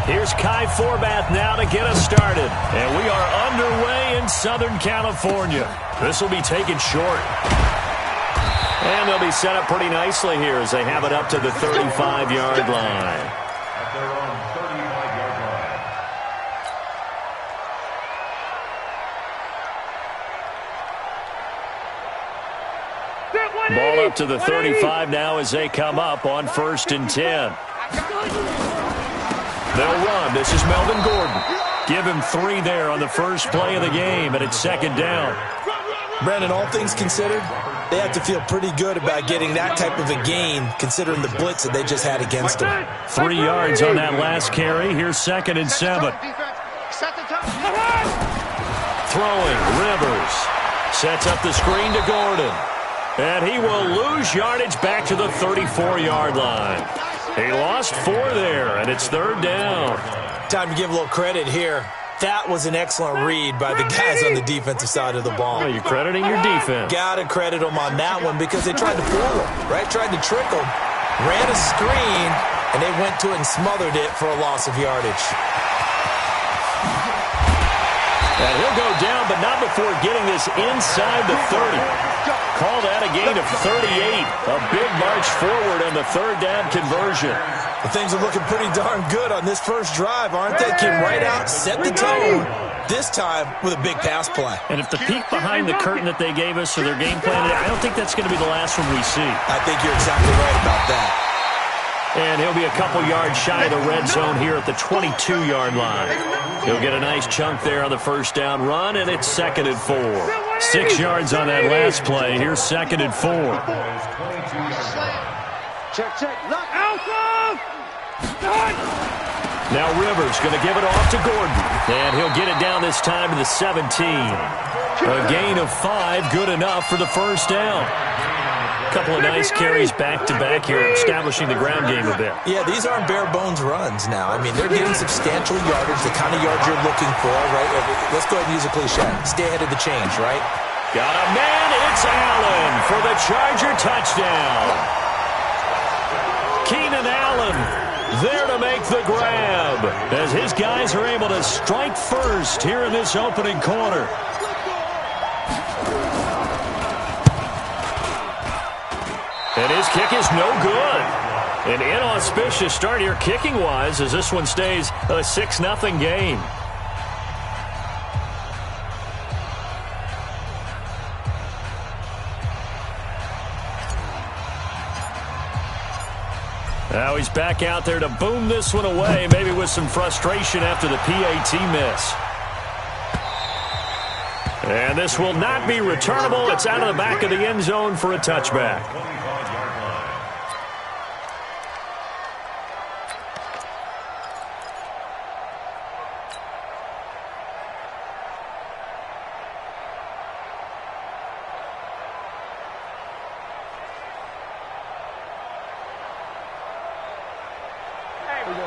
Here's Kai Forbath now to get us started. And we are underway in Southern California. This will be taken short. And they'll be set up pretty nicely here as they have it up to the 35-yard line. At their own 35-yard line. Ball up to the 35 now as they come up on 1st and 10. They'll run. This is Melvin Gordon. Give him 3 there on the first play of the game, and it's 2nd down. Brandon, all things considered, they have to feel pretty good about getting that type of a gain considering the blitz that they just had against them. 3 yards on that last carry. Here's 2nd and 7. Throwing, Rivers. Sets up the screen to Gordon. And he will lose yardage back to the 34-yard line. He lost 4 there, and it's 3rd down. Time to give a little credit here. That was an excellent read by the guys on the defensive side of the ball. Well, you're crediting your defense. Got to credit them on that one because they tried to fool them, right? Tried to trick them, ran a screen, and they went to it and smothered it for a loss of yardage. And he'll go down, but not before getting this inside the 30. Call that a gain of 38. A big march forward on the 3rd down conversion. Well, things are looking pretty darn good on this first drive, aren't they? Came right out, set the tone, this time with a big pass play. And if the peek behind the curtain that they gave us or their game plan, I don't think that's going to be the last one we see. I think you're exactly right about that. And he'll be a couple yards shy of the red zone here at the 22-yard line. He'll get a nice chunk there on the first down run, and it's 2nd and 4. 6 yards on that last play. Here's 2nd and 4. Check. Look. Alpha! Now Rivers going to give it off to Gordon. And he'll get it down this time to the 17. A gain of 5, good enough for the first down. Couple of nice carries back-to-back here, establishing the ground game a bit. Yeah, these aren't bare-bones runs now. I mean, they're getting substantial yardage, the kind of yards you're looking for, right? Let's go ahead and use a cliche. Stay ahead of the change, right? Got a man. It's Allen for the Charger touchdown. Keenan Allen there to make the grab as his guys are able to strike first here in this opening quarter. And his kick is no good. An inauspicious start here kicking-wise as this one stays a 6-0 game. Now he's back out there to boom this one away, maybe with some frustration after the PAT miss. And this will not be returnable. It's out of the back of the end zone for a touchback.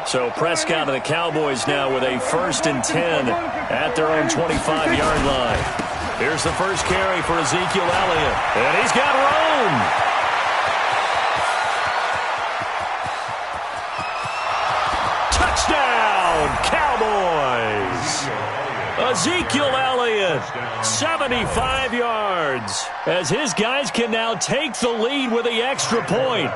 So Prescott and the Cowboys now with a 1st and 10 at their own 25-yard line. Here's the first carry for Ezekiel Elliott. And he's got room. Touchdown, Cowboys. Ezekiel Elliott, 75 yards, as his guys can now take the lead with the extra point.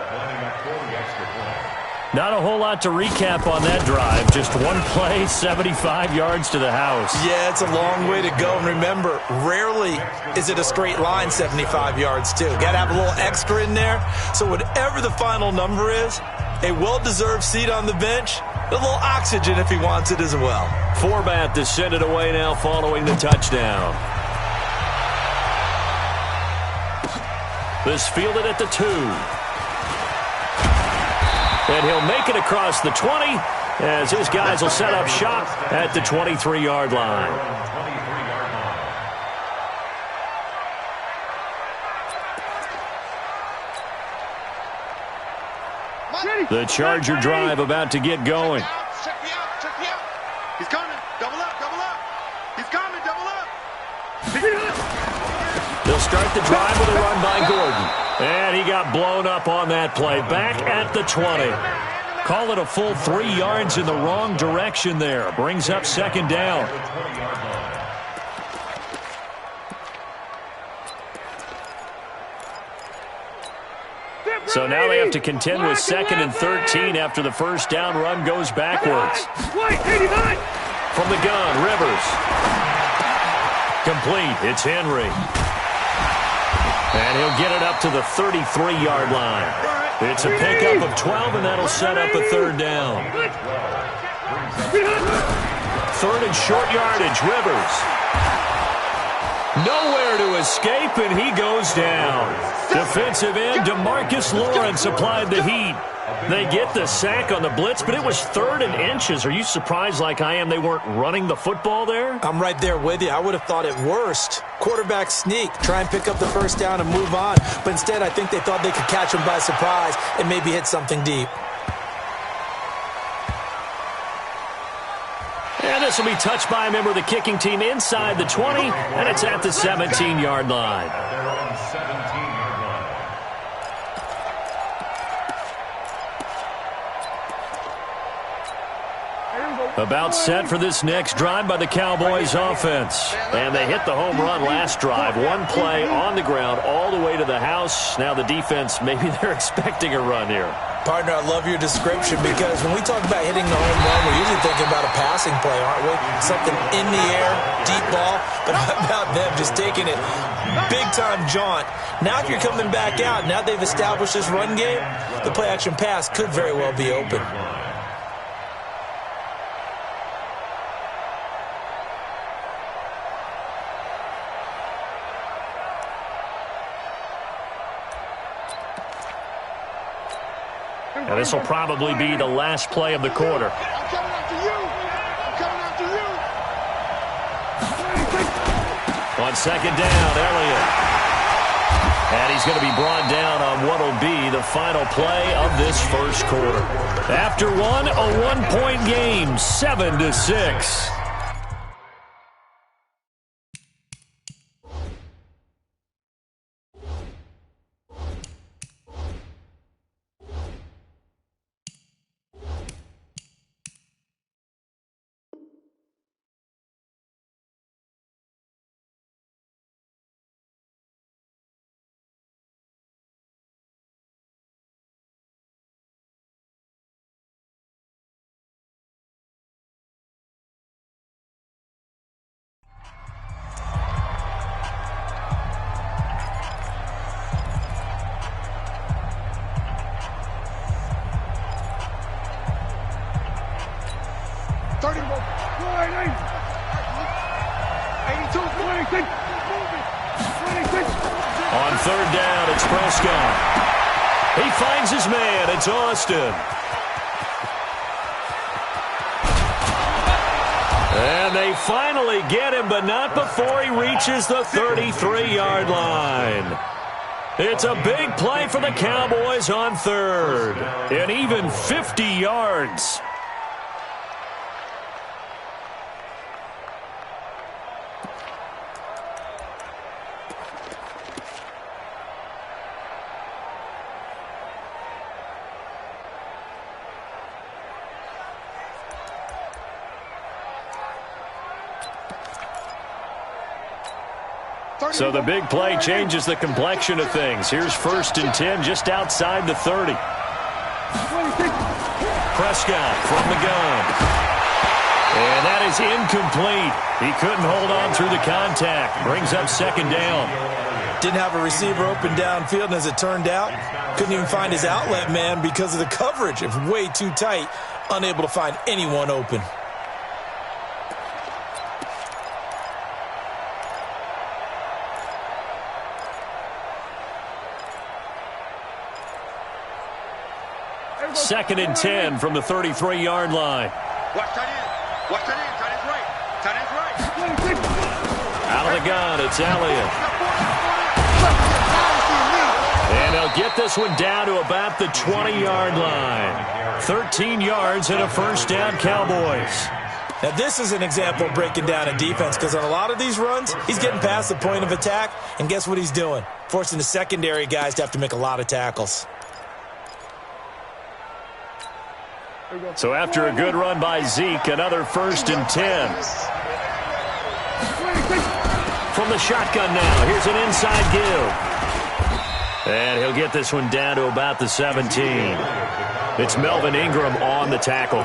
Not a whole lot to recap on that drive. Just one play, 75 yards to the house. Yeah, it's a long way to go. And remember, rarely is it a straight line 75 yards, too. Got to have a little extra in there. So whatever the final number is, a well-deserved seat on the bench, a little oxygen if he wants it as well. Forbath to send it away now following the touchdown. This fielded at the 2. And he'll make it across the 20 as his guys will set up shop at the 23-yard line. The Charger drive about to get going. Check me out. He's coming. Double up. He's coming. Double up. They'll start the drive with a run by Gordon. And he got blown up on that play. Back at the 20. Call it a full 3 yards in the wrong direction there. Brings up second down. So now they have to contend with 2nd and 13 after the first down run goes backwards. From the gun, Rivers. Complete. It's Henry. And he'll get it up to the 33-yard line. It's a pickup of 12, and that'll set up a third down. 3rd and short yardage, Rivers. Nowhere to escape, and he goes down. Defensive end DeMarcus Lawrence applied the heat. They get the sack on the blitz, but it was 3rd and inches. Are you surprised like I am they weren't running the football there? I'm right there with you. I would have thought it worst. Quarterback sneak, try and pick up the first down and move on. But instead, I think they thought they could catch him by surprise and maybe hit something deep. And this will be touched by a member of the kicking team inside the 20, and it's at the 17-yard line. They're on 17-yard line. About set for this next drive by the Cowboys offense. And they hit the home run last drive. One play on the ground all the way to the house. Now the defense, maybe they're expecting a run here. Partner, I love your description because when we talk about hitting the home run, we're usually thinking about a passing play, aren't we? Something in the air, deep ball. But how about them just taking it big-time jaunt? Now if you're coming back out, now they've established this run game, the play-action pass could very well be open. And this will probably be the last play of the quarter. I'm coming after you. I'm coming after you. On second down, Elliott. And he's going to be brought down on what will be the final play of this first quarter. After one, a one-point game, 7-6. On third down, it's Prescott. He finds his man. It's Austin. And they finally get him, but not before he reaches the 33-yard line. It's a big play for the Cowboys on third. And even 50 yards. So the big play changes the complexion of things. Here's 1st and 10 just outside the 30. Prescott from the gun. And that is incomplete. He couldn't hold on through the contact. Brings up second down. Didn't have a receiver open downfield, and as it turned out, couldn't even find his outlet man because of the coverage. It was way too tight, unable to find anyone open. Second and 10 from the 33-yard line. Watch tight end. Watch tight end. Tight end's right. Tight end's right. Out of the gun, it's Elliott. And they'll get this one down to about the 20-yard line. 13 yards and a first down, Cowboys. Now, this is an example of breaking down a defense because on a lot of these runs, he's getting past the point of attack, and guess what he's doing? Forcing the secondary guys to have to make a lot of tackles. So after a good run by Zeke, another 1st and 10. From the shotgun now, here's an inside give. And he'll get this one down to about the 17. It's Melvin Ingram on the tackle.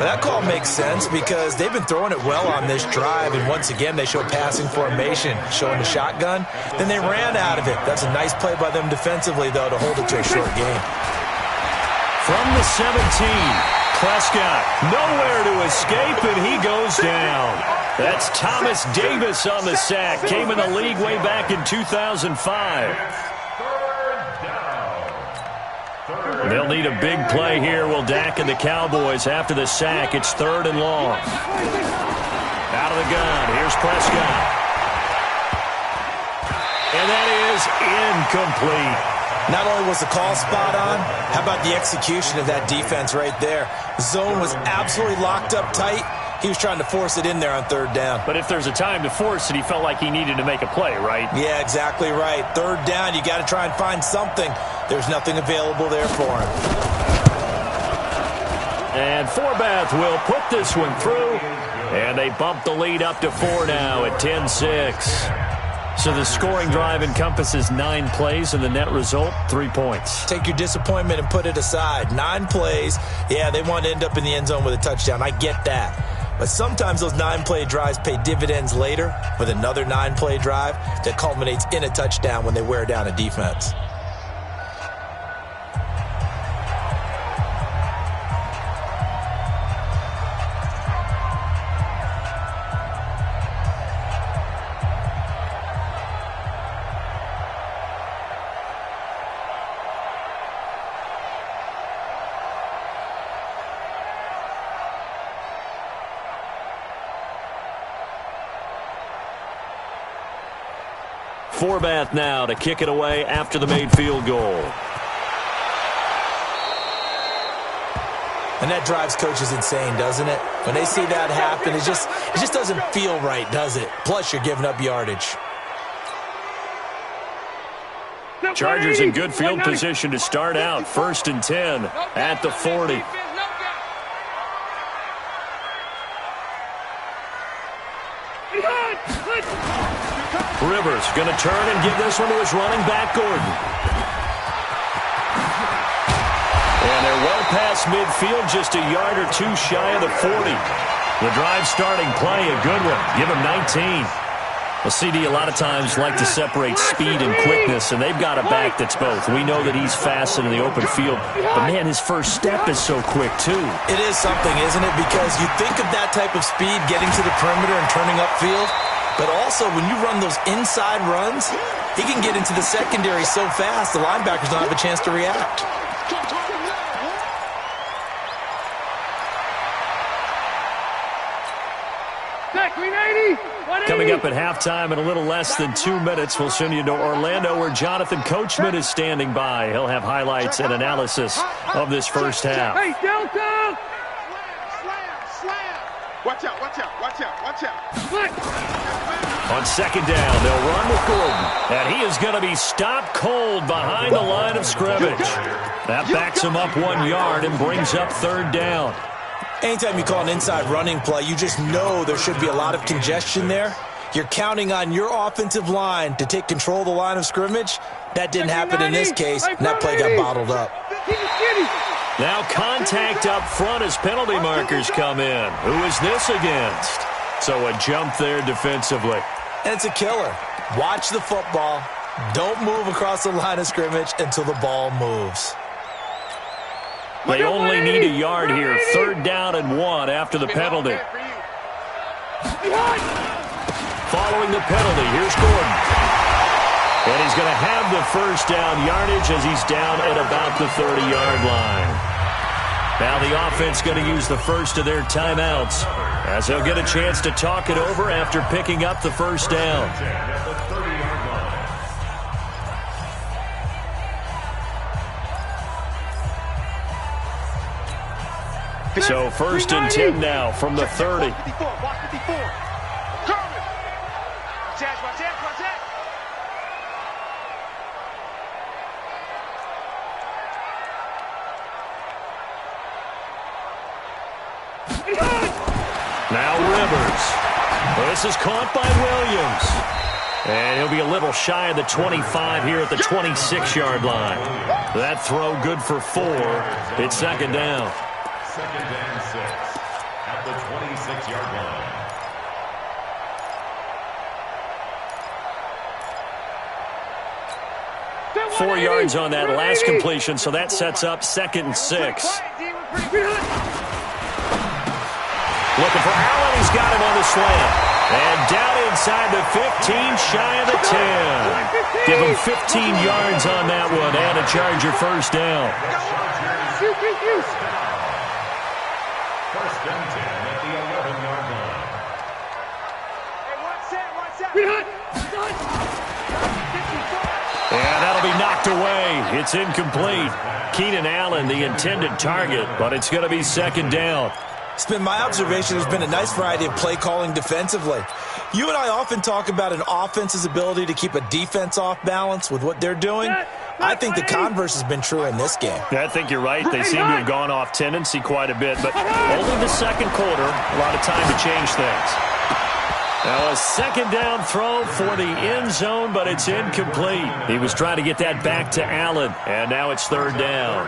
That call makes sense because they've been throwing it well on this drive, and once again they show passing formation, showing the shotgun. Then they ran out of it. That's a nice play by them defensively, though, to hold it to a short game. From the 17, Prescott nowhere to escape, and he goes down. That's Thomas Davis on the sack. Came in the league way back in 2005. They'll need a big play here. Will Dak and the Cowboys after the sack. It's 3rd and long. Out of the gun. Here's Prescott. And that is incomplete. Not only was the call spot on, how about the execution of that defense right there? The zone was absolutely locked up tight. He was trying to force it in there on 3rd down. But if there's a time to force it, he felt like he needed to make a play, right? Yeah, exactly right. 3rd down, you got to try and find something. There's nothing available there for him. And Forbath will put this one through. And they bump the lead up to 4 now at 10-6. So the scoring drive encompasses 9 plays, and the net result, 3 points. Take your disappointment and put it aside. 9 plays. Yeah, they want to end up in the end zone with a touchdown. I get that. But sometimes those 9-play drives pay dividends later with another 9-play drive that culminates in a touchdown when they wear down a defense. Forbath now to kick it away after the made field goal. And that drives coaches insane, doesn't it? When they see that happen, it just doesn't feel right, does it? Plus, you're giving up yardage. Chargers in good field position to start out. 1st and 10 at the 40. Rivers going to turn and give this one to his running back, Gordon. And they're well past midfield, just a yard or 2 shy of the 40. The drive starting play, a good one. Give him 19. Well, CD a lot of times like to separate speed and quickness, and they've got a back that's both. We know that he's fast in the open field, but, man, his first step is so quick, too. It is something, isn't it? Because you think of that type of speed getting to the perimeter and turning upfield, but also when you run those inside runs, he can get into the secondary so fast the linebackers don't have a chance to react. Coming up at halftime in a little less than 2 minutes, we'll send you to Orlando where Jonathan Coachman is standing by. He'll have highlights and analysis of this first half. Hey, Delta! Slam! Watch out, watch out, watch out, watch out. On 2nd down, they'll run with Gordon. And he is going to be stopped cold behind the line of scrimmage. That backs him up 1 yard and brings up 3rd down. Anytime you call an inside running play, you just know there should be a lot of congestion there. You're counting on your offensive line to take control of the line of scrimmage. That didn't happen in this case, and that play got bottled up. Now contact up front as penalty markers come in. Who is this against? So a jump there defensively. And it's a killer. Watch the football. Don't move across the line of scrimmage until the ball moves. They only need a yard here. 3rd down and 1 after the penalty. Following the penalty, here's Gordon. And he's going to have the 1st down yardage as he's down at about the 30-yard line. Now the offense going to use the first of their timeouts as they'll get a chance to talk it over after picking up the 1st down. So 1st and 10 now from the 30. Now Rivers. This is caught by Williams. And he'll be a little shy of the 25 here at the 26-yard line. That throw good for 4. It's second down. Second and 6 at the 26-yard line. 4 yards on that last completion, so that sets up second and 6. Looking for Allen. He's got him on the slant. And down inside the 15, shy of the 10. Give him 15 yards on that one and a Charger first down. First and 10 at the 11-yard line. And that'll be knocked away. It's incomplete. Keenan Allen, the intended target, but it's going to be second down. It's been my observation there's been a nice variety of play calling defensively. You and I often talk about an offense's ability to keep a defense off balance with what they're doing. I think the converse has been true in this game. I think you're right. They seem to have gone off tendency quite a bit, but only the second quarter, a lot of time to change things. Now a second down throw for the end zone, but it's incomplete. He was trying to get that back to Allen, and now it's third down.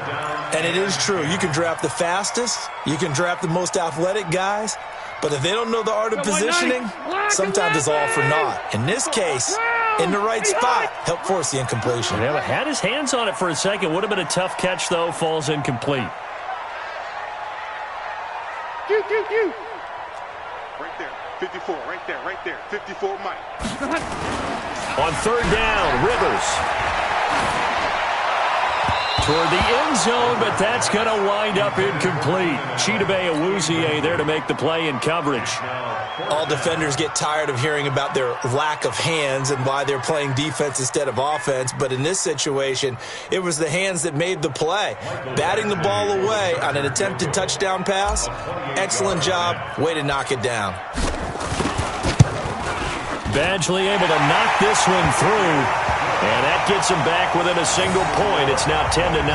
And it is true. You can draft the fastest, you can draft the most athletic guys, but if they don't know the art of positioning, sometimes it's all for naught. In this case, in the right spot, helped force the incompletion. Yeah, but had his hands on it for a second. Would have been a tough catch, though. Falls incomplete. Right there. 54, right there. 54, Mike. On third down, Rivers. Toward the end zone, but that's going to wind up incomplete. Chidobe Awuzie there to make the play in coverage. All defenders get tired of hearing about their lack of hands and why they're playing defense instead of offense, but in this situation, it was the hands that made the play. Batting the ball away on an attempted touchdown pass, excellent job, way to knock it down. Badgley able to knock this one through. And that gets him back within a single point. It's now 10-9.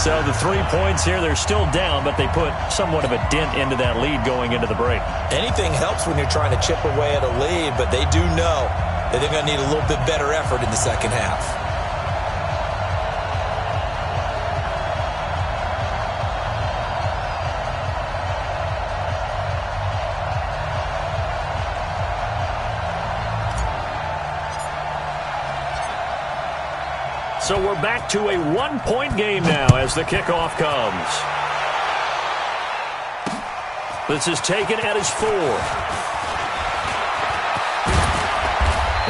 So the 3 points here, they're still down, but they put somewhat of a dent into that lead going into the break. Anything helps when you're trying to chip away at a lead, but they do know that they're going to need a little bit better effort in the second half. So we're back to a one-point game now as the kickoff comes. This is taken at his 4.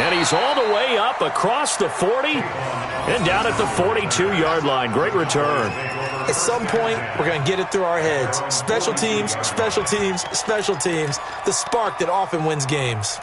And he's all the way up across the 40 and down at the 42-yard line. Great return. At some point, we're going to get it through our heads. Special teams, special teams, special teams. The spark that often wins games.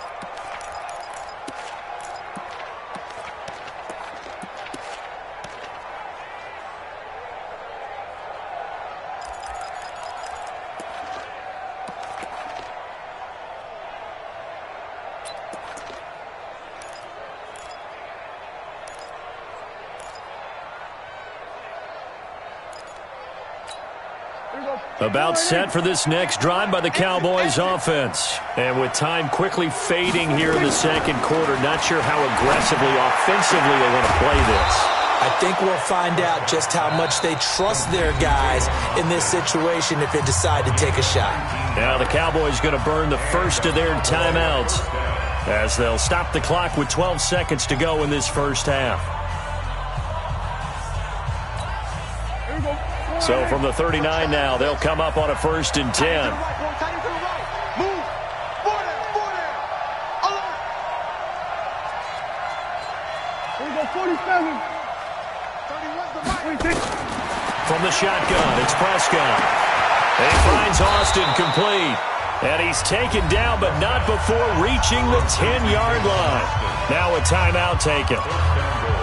About set for this next drive by the Cowboys offense. And with time quickly fading here in the second quarter, not sure how aggressively, offensively they want to play this. I think we'll find out just how much they trust their guys in this situation if they decide to take a shot. Now the Cowboys going to burn the first of their timeouts as they'll stop the clock with 12 seconds to go in this first half. So from the 39 now, they'll come up on a 1st and 10. Move. 47. From the shotgun, it's Prescott. And he finds Austin complete. And he's taken down, but not before reaching the 10-yard line. Now a timeout taken.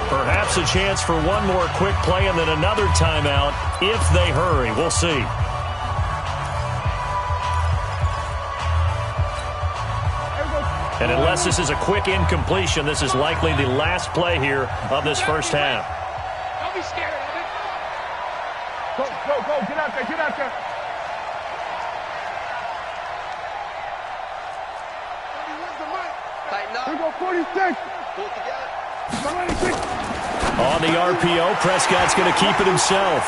Perhaps a chance for one more quick play and then another timeout if they hurry. We'll see. And unless this is a quick incompletion, this is likely the last play here of this first half. Don't be scared of it. Go. Get out there. On the RPO, Prescott's going to keep it himself.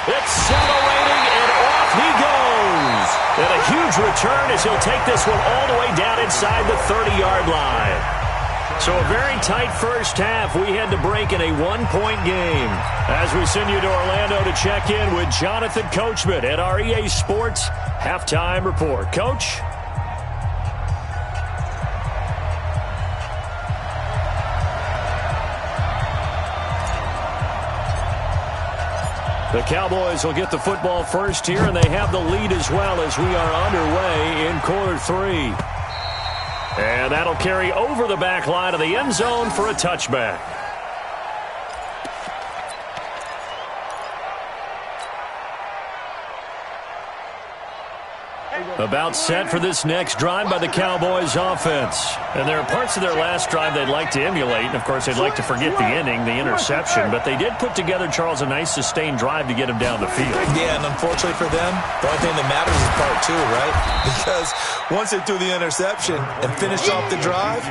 Accelerating, and off he goes. And a huge return as he'll take this one all the way down inside the 30-yard line. So a very tight first half. We had to break in a one-point game. As we send you to Orlando to check in with Jonathan Coachman at our EA Sports Halftime Report. Coach? The Cowboys will get the football first here, and they have the lead as well as we are underway in quarter three. And that'll carry over the back line of the end zone for a touchback. About set for this next drive by the Cowboys offense. And there are parts of their last drive they'd like to emulate. And, of course, they'd like to forget the ending, the interception. But they did put together, Charles, a nice sustained drive to get him down the field. Yeah, and unfortunately for them, the only thing that matters is part two, right? Because once they threw the interception and finished off the drive,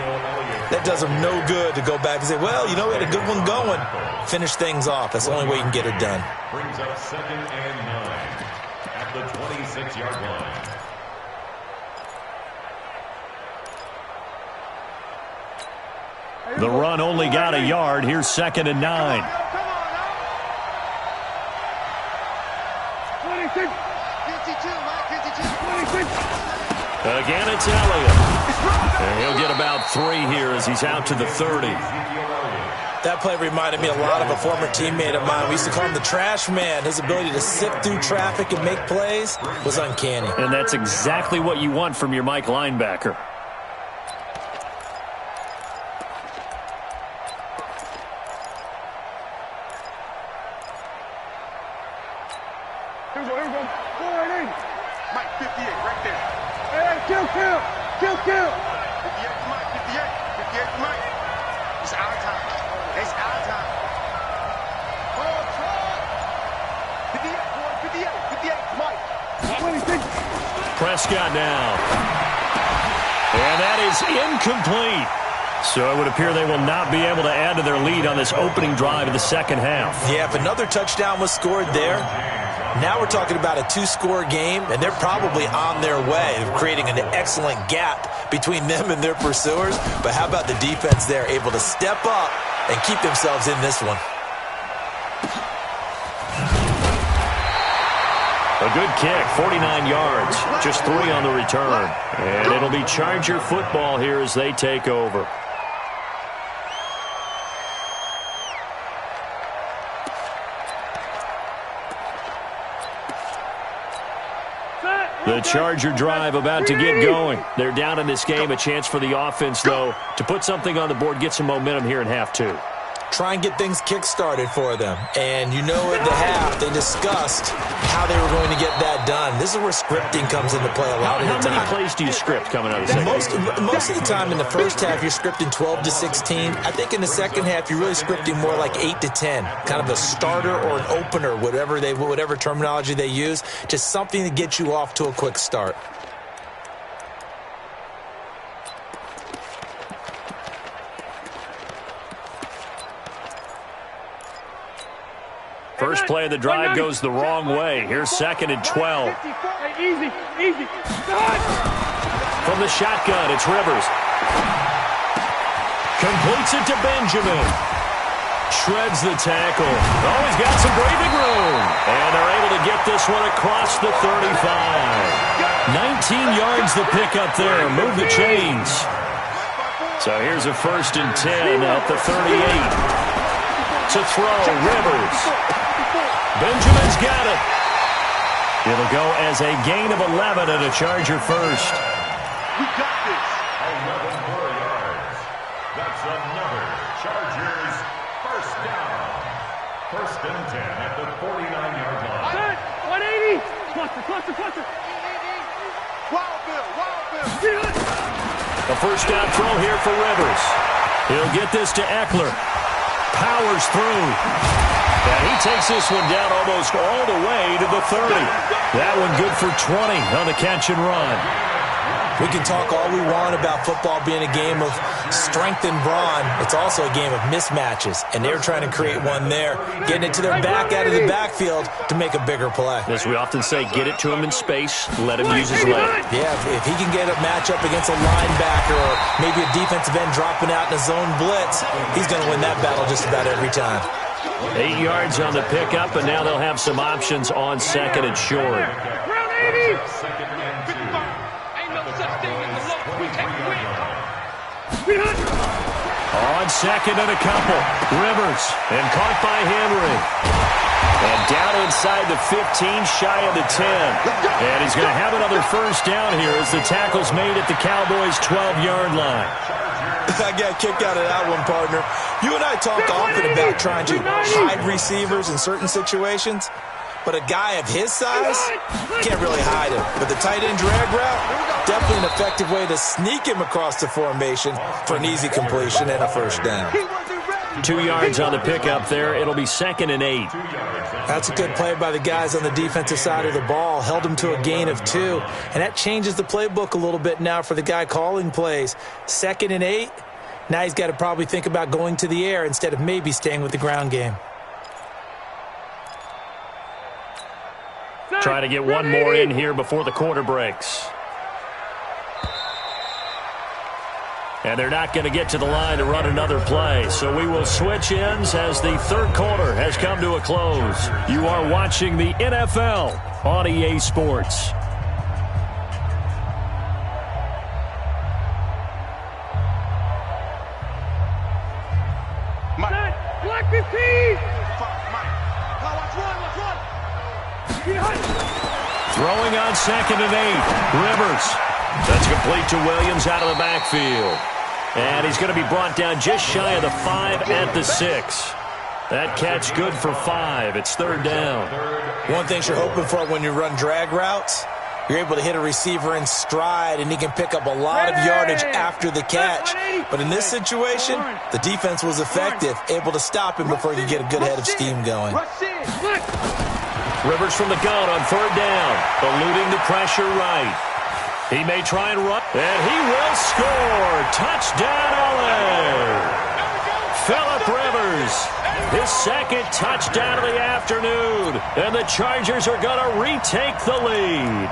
that does them no good to go back and say, well, you know, we had a good one going. Finish things off. That's the only way you can get it done. Brings up 2nd and 9 at the 26-yard line. The run only got a yard. Here's 2nd and 9. Again, it's Elliott. And he'll get about 3 here as he's out to the 30. That play reminded me a lot of a former teammate of mine. We used to call him the trash man. His ability to sift through traffic and make plays was uncanny. And that's exactly what you want from your Mike linebacker. Mike, 58, right there. Hey, kill. 58 to Mike, 58 to Mike. It's our time. It's our time. Oh, try. 58 to Mike. 26. Prescott now. And that is incomplete. So it would appear they will not be able to add to their lead on this opening drive of the second half. Yeah, if another touchdown was scored there, now we're talking about a 2-score game, and they're probably on their way of creating an excellent gap between them and their pursuers. But how about the defense there, able to step up and keep themselves in this one? A good kick, 49 yards, just 3 on the return. And it'll be Charger football here as they take over. The Charger drive about to get going. They're down in this game. A chance for the offense, though, to put something on the board, get some momentum here in half two. Try and get things kick-started for them. And you know at the half, they discussed how they were going to get that done. This is where scripting comes into play a lot of the time. How many plays do you script coming out of the second half? Most of the time in the first half, you're scripting 12 to 16. I think in the second half, you're really scripting more like 8 to 10. Kind of a starter or an opener, whatever terminology they use. Just something to get you off to a quick start. First play of the drive goes the wrong way. Here's 2nd and 12. Easy. From the shotgun, it's Rivers. Completes it to Benjamin. Shreds the tackle. Oh, he's got some breathing room. And they're able to get this one across the 35. 19 yards the pick up there. Move the chains. So here's a 1st and 10 at the 38. To throw, Rivers. Benjamin's got it. It'll go as a gain of 11 and a Charger first. We got this. 11 more yards. That's another Chargers first down. 1st and 10 at the 49-yard line. 180. Cluster. Wild Bill. A first down throw here for Rivers. He'll get this to Eckler. Powers through. And he takes this one down almost all the way to the 30. That one good for 20 on the catch and run. We can talk all we want about football being a game of strength and brawn. It's also a game of mismatches, and they're trying to create one there, getting it to their back out of the backfield to make a bigger play. As we often say, get it to him in space, let him use his leg. Yeah, if he can get a matchup against a linebacker or maybe a defensive end dropping out in a zone blitz, he's going to win that battle just about every time. 8 yards on the pickup, and now they'll have some options on second and short. On second and a couple. Rivers, and caught by Henry. And down inside the 15, shy of the 10. And he's going to have another first down here as the tackle's made at the Cowboys' 12-yard line. I got a kick out of that one, partner. You and I talk often about trying to hide receivers in certain situations, but a guy of his size can't really hide him. But the tight end drag route, definitely an effective way to sneak him across the formation for an easy completion and a first down. 2 yards on the pickup there. It'll be 2nd and 8. That's a good play by the guys on the defensive side of the ball. Held him to a gain of 2. And that changes the playbook a little bit now for the guy calling plays. 2nd and 8. Now he's got to probably think about going to the air instead of maybe staying with the ground game. Try to get one more in here before the quarter breaks. And they're not going to get to the line to run another play. So we will switch ends as the third quarter has come to a close. You are watching the NFL on EA Sports. Black 15! Throwing on 2nd and 8. Rivers. That's complete to Williams out of the backfield. And he's going to be brought down just shy of the 5 at the 6. That catch good for 5. It's 3rd down. One thing you're hoping for when you run drag routes, you're able to hit a receiver in stride, and he can pick up a lot of yardage after the catch. But in this situation, the defense was effective, able to stop him before you get a good head of steam going. Rivers from the gun on 3rd down, eluding the pressure right. He may try and run, and he will score. Touchdown, LA. Phillip Rivers, his 2nd touchdown of the afternoon, and the Chargers are going to retake the lead.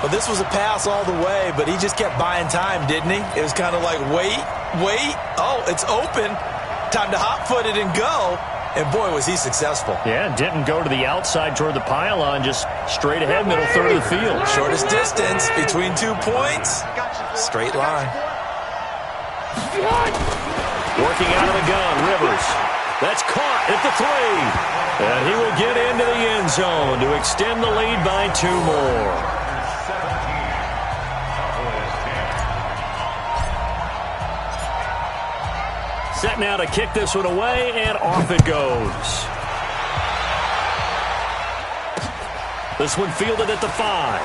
Well, this was a pass all the way, but he just kept buying time, didn't he? It was kind of like, wait. Oh, it's open. Time to hot-foot it and go. And, boy, was he successful. Yeah, didn't go to the outside toward the pylon, just straight ahead, middle third of the field. Shortest distance between 2 points. Straight line. Working out of the gun, Rivers. That's caught at the 3. And he will get into the end zone to extend the lead by 2 more. Set now to kick this one away, and off it goes. This one fielded at the 5.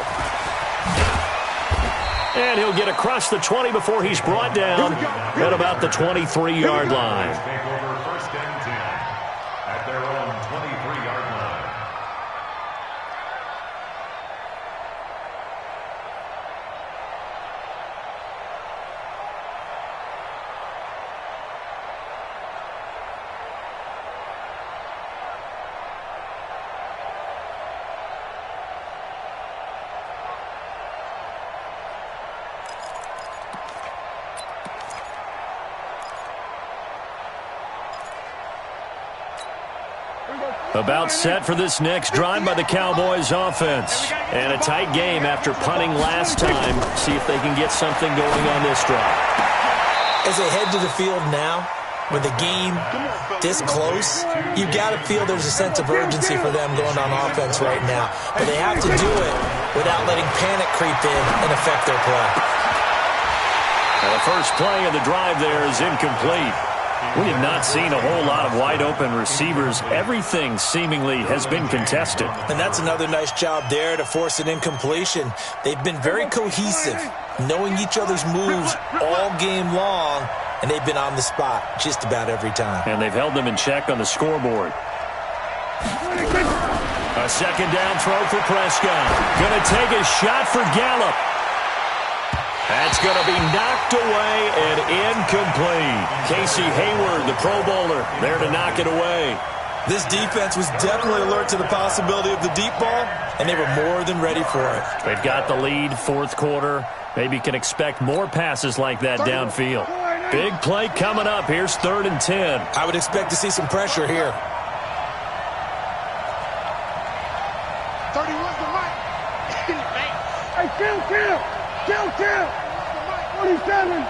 And he'll get across the 20 before he's brought down at about the 23-yard line. Take over 1st and 10 at their own 23-yard line. About set for this next drive by the Cowboys offense. And a tight game after punting last time. See if they can get something going on this drive. As they head to the field now, with the game this close, you've got to feel there's a sense of urgency for them going on offense right now. But they have to do it without letting panic creep in and affect their play. And the first play of the drive there is incomplete. We have not seen a whole lot of wide-open receivers. Everything seemingly has been contested. And that's another nice job there to force an incompletion. They've been very cohesive, knowing each other's moves all game long, and they've been on the spot just about every time. And they've held them in check on the scoreboard. A second down throw for Prescott. Going to take a shot for Gallup. That's going to be knocked away and incomplete. Casey Hayward, the Pro Bowler, there to knock it away. This defense was definitely alert to the possibility of the deep ball, and they were more than ready for it. They've got the lead, fourth quarter. Maybe can expect more passes like that downfield. Big play coming up. Here's 3rd and 10. I would expect to see some pressure here. 31's the mic. Hey, kill. 27.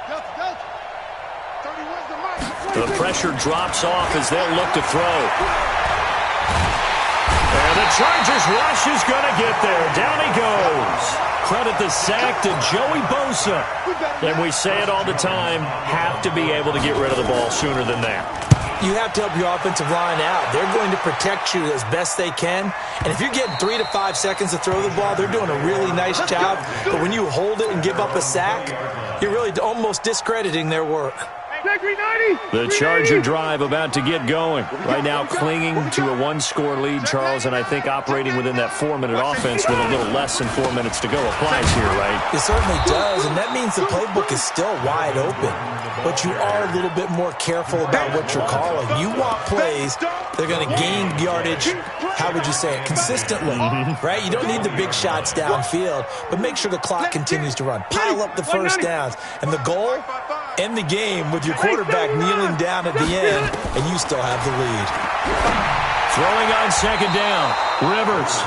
Delta. 31's the mic. The pressure drops off as they'll look to throw. And the Chargers rush is going to get there. Down he goes. Credit the sack to Joey Bosa. And we say it all the time, have to be able to get rid of the ball sooner than that. You have to help your offensive line out. They're going to protect you as best they can. And if you're getting 3 to 5 seconds to throw the ball, they're doing a really nice job. But when you hold it and give up a sack, you're really almost discrediting their work. The Charger drive about to get going. Right now clinging to a 1-score lead, Charles, and I think operating within that 4-minute offense with a little less than 4 minutes to go applies here, right? It certainly does, and that means the playbook is still wide open. But you are a little bit more careful about what you're calling. You want plays that are going to gain yardage, how would you say it, consistently, right? You don't need the big shots downfield, but make sure the clock continues to run. Pile up the first downs. And the goal, end the game with your quarterback kneeling down at the end, and you still have the lead. Throwing on second down, Rivers.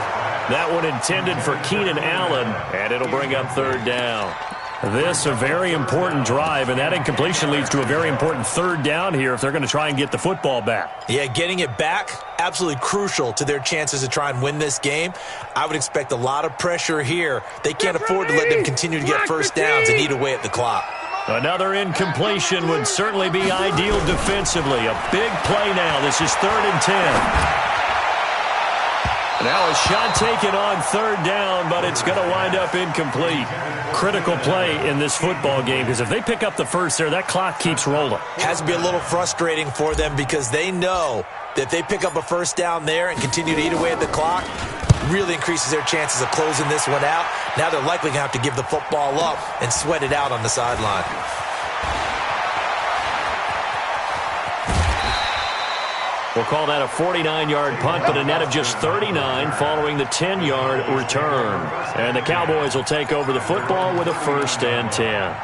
That one intended for Keenan Allen, and it'll bring up 3rd down. This a very important drive, and that incompletion leads to a very important 3rd down here if they're going to try and get the football back. Yeah, getting it back, absolutely crucial to their chances to try and win this game. I would expect a lot of pressure here. They can't afford to let them continue to get first downs and eat away at the clock. Another incompletion would certainly be ideal defensively. A big play now. This is 3rd and 10. Now a shot taken on 3rd down, but it's going to wind up incomplete. Critical play in this football game because if they pick up the first there, that clock keeps rolling. Has to be a little frustrating for them because they know that if they pick up a first down there and continue to eat away at the clock, really increases their chances of closing this one out. Now they're likely going to have to give the football up and sweat it out on the sideline. We'll call that a 49-yard punt, but a net of just 39 following the 10-yard return. And the Cowboys will take over the football with a 1st and 10.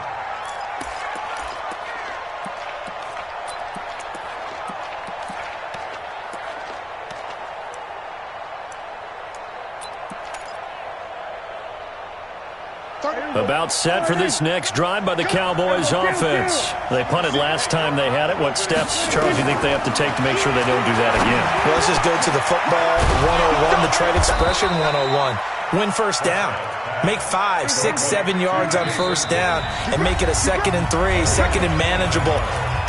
About set for this next drive by the Cowboys offense. They punted last time they had it. What steps, Charles, do you think they have to take to make sure they don't do that again? Well, let's just go to the football 101, the trade expression 101. Win first down. Make 5, 6, 7 yards on first down and make it a 2nd and 3, 2nd and manageable.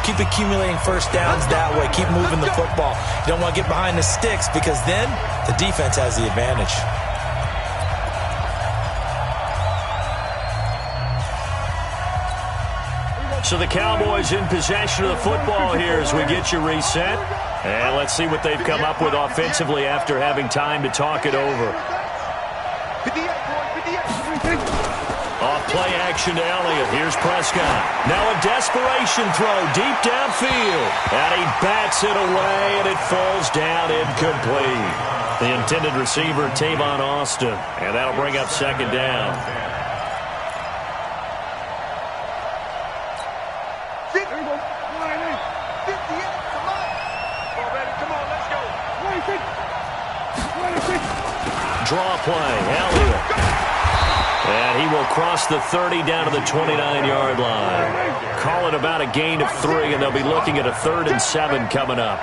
Keep accumulating first downs that way. Keep moving the football. You don't want to get behind the sticks because then the defense has the advantage. So the Cowboys in possession of the football here as we get you reset. And let's see what they've come up with offensively after having time to talk it over. Off play action to Elliott. Here's Prescott. Now a desperation throw deep downfield. And he bats it away, and it falls down incomplete. The intended receiver, Tavon Austin. And that'll bring up 2nd down. Draw play, Elliott. And he will cross the 30 down to the 29-yard line. Call it about a gain of 3, and they'll be looking at a 3rd and 7 coming up.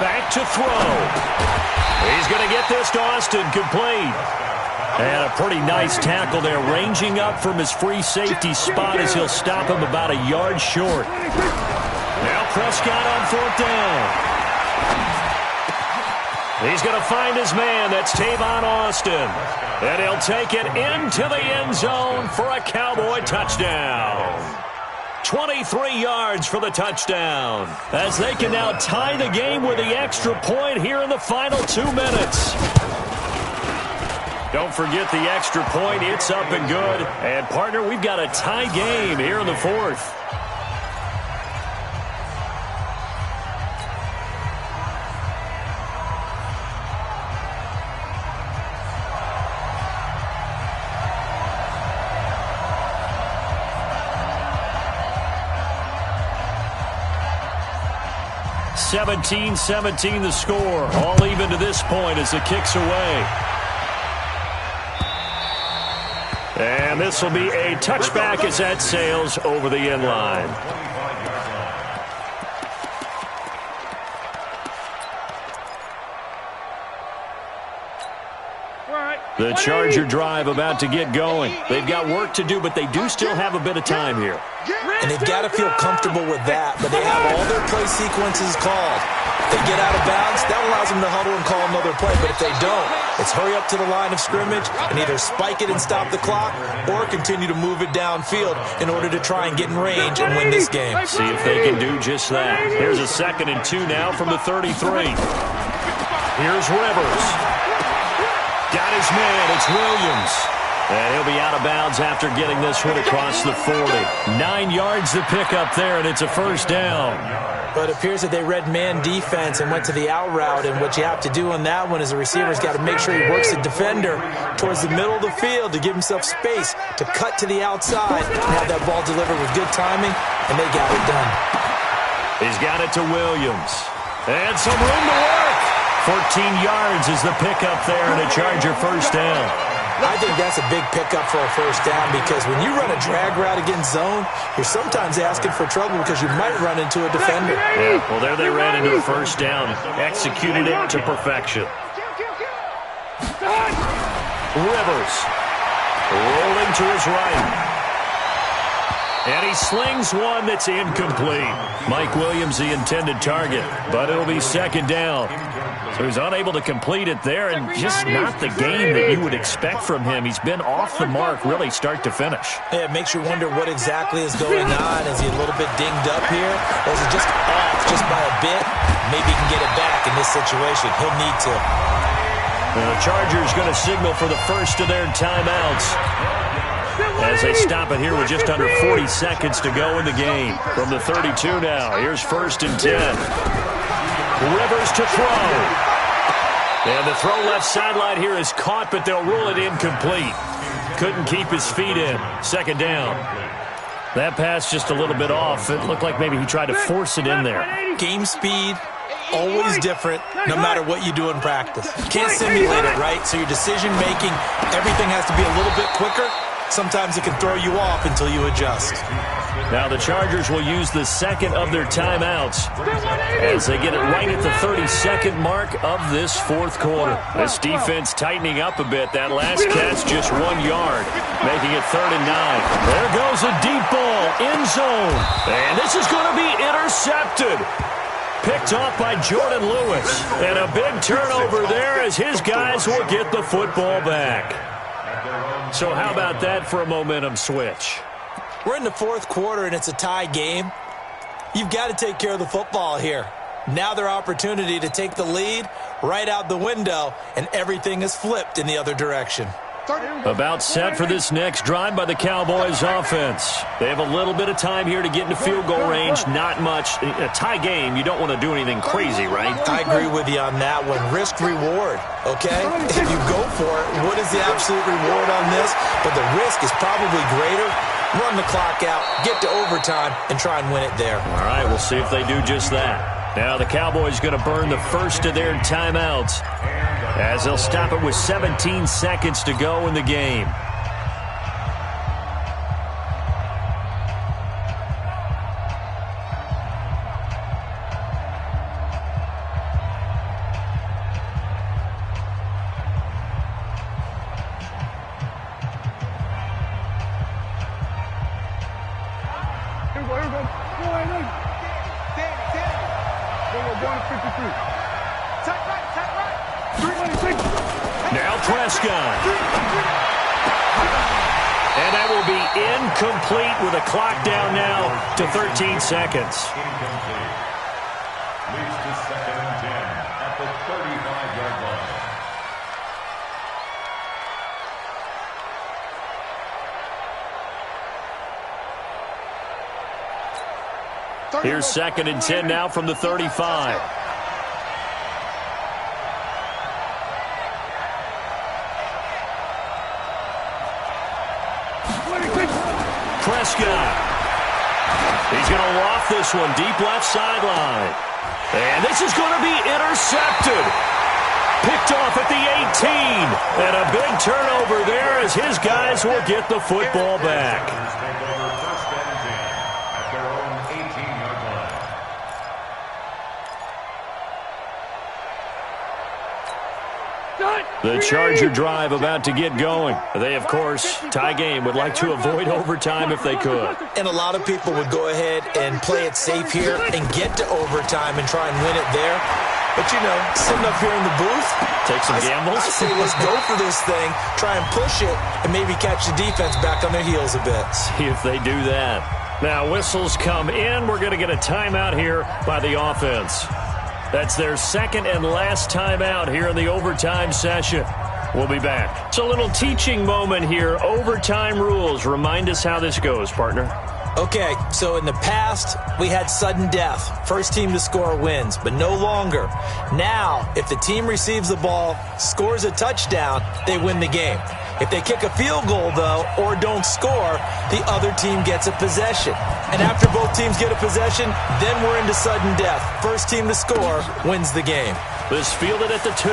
Back to throw. He's going to get this to Austin, complete. And a pretty nice tackle there, ranging up from his free safety spot as he'll stop him about a yard short. Now Prescott on 4th down. He's going to find his man. That's Tavon Austin. And he'll take it into the end zone for a Cowboy touchdown. 23 yards for the touchdown, as they can now tie the game with the extra point here in the final 2 minutes. Don't forget the extra point. It's up and good. And, partner, we've got a tie game here in the fourth. (17-17) the score. All even to this point as the kick's away. And this will be a touchback as that sails over the end line. The Charger drive about to get going. They've got work to do, but they do still have a bit of time here. And they've got to feel comfortable with that, but they have all their play sequences called. If they get out of bounds, that allows them to huddle and call another play, but if they don't, it's hurry up to the line of scrimmage and either spike it and stop the clock or continue to move it downfield in order to try and get in range and win this game. See if they can do just that. Here's a 2nd and 2 now from the 33. Here's Rivers. Got his man. It's Williams. And he'll be out of bounds after getting this one across the 40. 9 yards to pick up there, and it's a first down. But it appears that they read man defense and went to the out route, and what you have to do on that one is the receiver's got to make sure he works the defender towards the middle of the field to give himself space to cut to the outside and have that ball delivered with good timing, and they got it done. He's got it to Williams. And some room to work. 14 yards is the pickup there, and a Charger first down. I think that's a big pickup for a first down because when you run a drag route against zone, you're sometimes asking for trouble because you might run into a defender. Yeah, well, there they ran into a first down. Executed it to perfection. Rivers rolling to his right. And he slings one that's incomplete. Mike Williams, the intended target, but it'll be 2nd down. So he's unable to complete it there, and just not the game that you would expect from him. He's been off the mark really start to finish. Yeah, it makes you wonder what exactly is going on. Is he a little bit dinged up here, or is it just off just by a bit? Maybe he can get it back in this situation. He'll need to. And the Chargers going to signal for the first of their timeouts as they stop it here with just under 40 seconds to go in the game. From the 32 now, here's 1st and 10. Rivers to throw. And the throw left sideline here is caught, but they'll rule it incomplete. Couldn't keep his feet in. 2nd down. That pass just a little bit off. It looked like maybe he tried to force it in there. Game speed, always different, no matter what you do in practice. You can't simulate it, right? So your decision-making, everything has to be a little bit quicker. Sometimes it can throw you off until you adjust. Now the Chargers will use the 2nd of their timeouts as they get it right at the 32nd mark of this 4th quarter. This defense tightening up a bit. That last catch just 1 yard, making it 3rd and 9. There goes a deep ball, end zone. And this is going to be intercepted. Picked off by Jordan Lewis. And a big turnover there as his guys will get the football back. So how about that for a momentum switch? We're in the 4th quarter, and it's a tie game. You've got to take care of the football here. Now their opportunity to take the lead right out the window, and everything is flipped in the other direction. About set for this next drive by the Cowboys offense. They have a little bit of time here to get into field goal range. Not much. In a tie game, you don't want to do anything crazy, right? I agree with you on that one. Risk reward, okay? If you go for it, what is the absolute reward on this? But the risk is probably greater. Run the clock out, get to overtime, and try and win it there. All right, we'll see if they do just that. Now the Cowboys going to burn the first of their timeouts as they'll stop it with 17 seconds to go in the game. Go, 53. Tap right, tap right. Prescott. And that will be incomplete with a clock down now to 13 seconds. Incomplete. Leads to 2nd and 10 at the 35-yard line. Here's 2nd and 10 now from the 35. Prescott. He's going to loft this one deep left sideline. And this is going to be intercepted. Picked off at the 18. And a big turnover there as his guys will get the football back. Take over 1st and 10 at their own 18-yard line. The Charger drive about to get going. They, of course, tie game, would like to avoid overtime if they could. And a lot of people would go ahead and play it safe here and get to overtime and try and win it there. But, you know, sitting up here in the booth, take some gambles. I say let's go for this thing, try and push it, and maybe catch the defense back on their heels a bit. See if they do that. Now, whistles come in. We're going to get a timeout here by the offense. That's their 2nd and last timeout here in the overtime session. We'll be back. It's a little teaching moment here. Overtime rules. Remind us how this goes, partner. Okay, so in the past, we had sudden death. First team to score wins, but no longer. Now, if the team receives the ball, scores a touchdown, they win the game. If they kick a field goal, though, or don't score, the other team gets a possession. And after both teams get a possession, then we're into sudden death. First team to score wins the game. This fielded at the 2.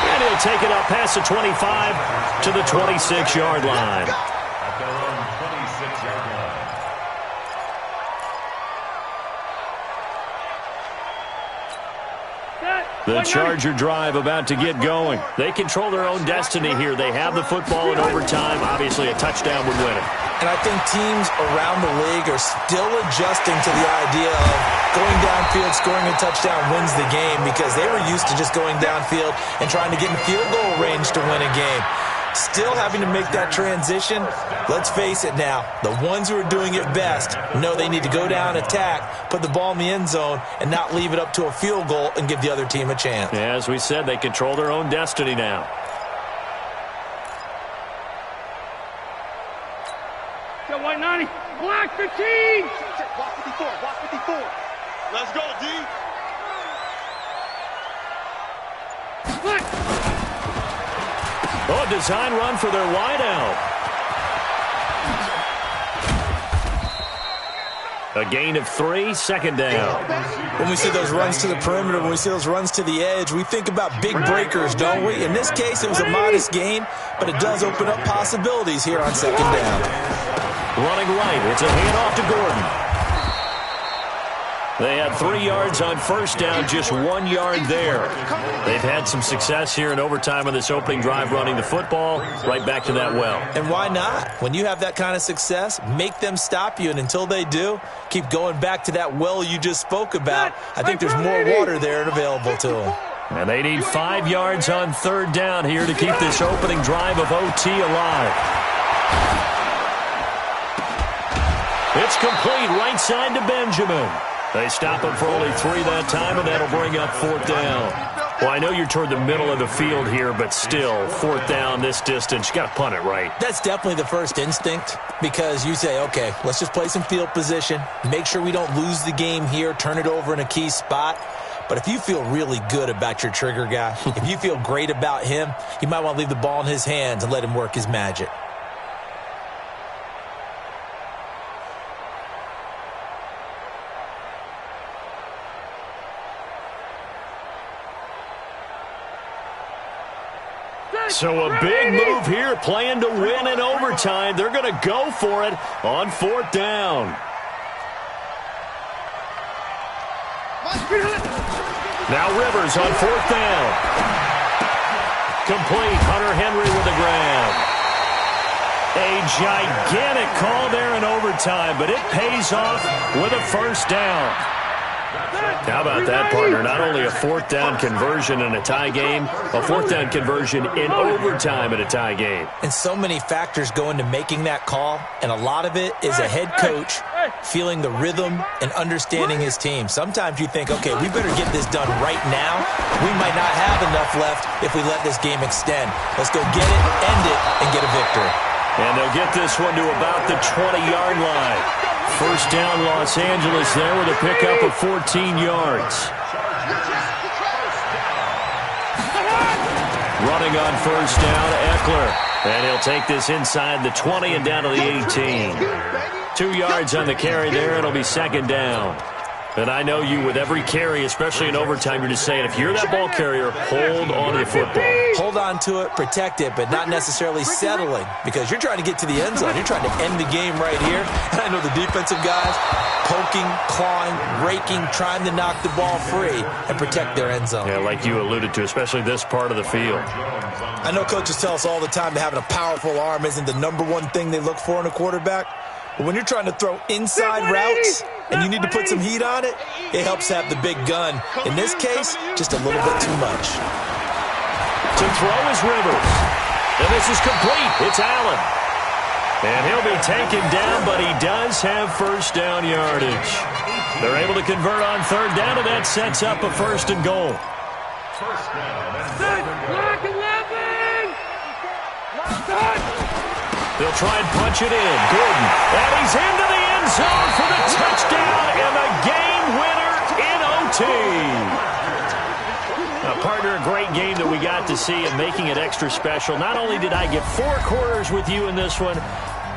And he'll take it up past the 25 to the 26-yard line. At their own 26-yard line. The Charger drive about to get going. They control their own destiny here. They have the football in overtime. Obviously, a touchdown would win it. And I think teams around the league are still adjusting to the idea of going downfield, scoring a touchdown wins the game, because they were used to just going downfield and trying to get in field goal range to win a game. Still having to make that transition. Let's face it now, the ones who are doing it best know they need to go down, attack, put the ball in the end zone, and not leave it up to a field goal and give the other team a chance. Yeah, as we said, they control their own destiny now. Go white 90, black 15. Walk 54, walk 54. Let's go, D. Black. Oh, a design run for their wideout. A gain of 3, 2nd down. When we see those runs to the perimeter, when we see those runs to the edge, we think about big breakers, don't we? In this case, it was a modest gain, but it does open up possibilities here on 2nd down. Running right, it's a handoff to Gordon. They had 3 yards on 1st down, just 1 yard there. They've had some success here in overtime on this opening drive running the football right back to that well. And why not? When you have that kind of success, make them stop you, and until they do, keep going back to that well you just spoke about. I think there's more water there and available to them. And they need 5 yards on 3rd down here to keep this opening drive of OT alive. It's complete right side to Benjamin. They stop him for only 3 that time, and that'll bring up 4th down. Well, I know you're toward the middle of the field here, but still, 4th down this distance, you got to punt it right. That's definitely the first instinct, because you say, okay, let's just play some field position, make sure we don't lose the game here, turn it over in a key spot. But if you feel really good about your trigger guy, if you feel great about him, you might want to leave the ball in his hands and let him work his magic. So a big move here, playing to win in overtime. They're going to go for it on 4th down. Now Rivers on 4th down. Complete. Hunter Henry with the grab. A gigantic call there in overtime, but it pays off with a 1st down. How about that, partner? Not only a fourth down conversion in a tie game, a fourth down conversion in overtime in a tie game. And so many factors go into making that call, and a lot of it is a head coach feeling the rhythm and understanding his team. Sometimes you think, okay, we better get this done right now. We might not have enough left if we let this game extend. Let's go get it, end it, and get a victory. And they'll get this one to about the 20-yard line. First down, Los Angeles there with a pickup of 14 yards. Running on first down, Eckler. And he'll take this inside the 20 and down to the 18. 2 yards on the carry there. It'll be second down. And I know you, with every carry, especially in overtime, you're just saying, if you're that ball carrier, hold on to the football. Hold on to it, protect it, but not necessarily settling, because you're trying to get to the end zone. You're trying to end the game right here. And I know the defensive guys poking, clawing, raking, trying to knock the ball free and protect their end zone. Yeah, like you alluded to, especially this part of the field. I know coaches tell us all the time that having a powerful arm isn't the number one thing they look for in a quarterback. But when you're trying to throw inside routes and you need to put some heat on it, it helps have the big gun. In this case, just a little bit too much. To throw is Rivers. And this is complete. It's Allen. And he'll be taken down, but he does have first down yardage. They're able to convert on third down, and that sets up a first and goal. First down. Block 11! They'll try and punch it in. Gordon. And he's into the end zone for the touchdown and the game winner in OT. Partner, a great game that we got to see and making it extra special. Not only did I get 4 quarters with you in this one,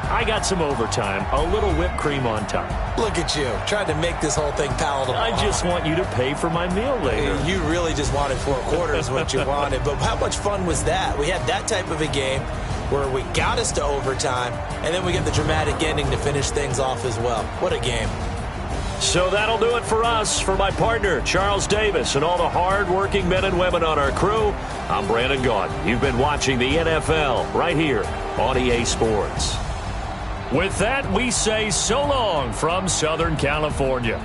I got some overtime, a little whipped cream on top. Look at you, trying to make this whole thing palatable. I just want you to pay for my meal later. You really just wanted 4 quarters, what you wanted. But how much fun was that? We had that type of a game where we got us to overtime, and then we get the dramatic ending to finish things off as well. What a game. So that'll do it for us. For my partner, Charles Davis, and all the hard-working men and women on our crew, I'm Brandon Gaudin. You've been watching the NFL right here on EA Sports. With that, we say so long from Southern California.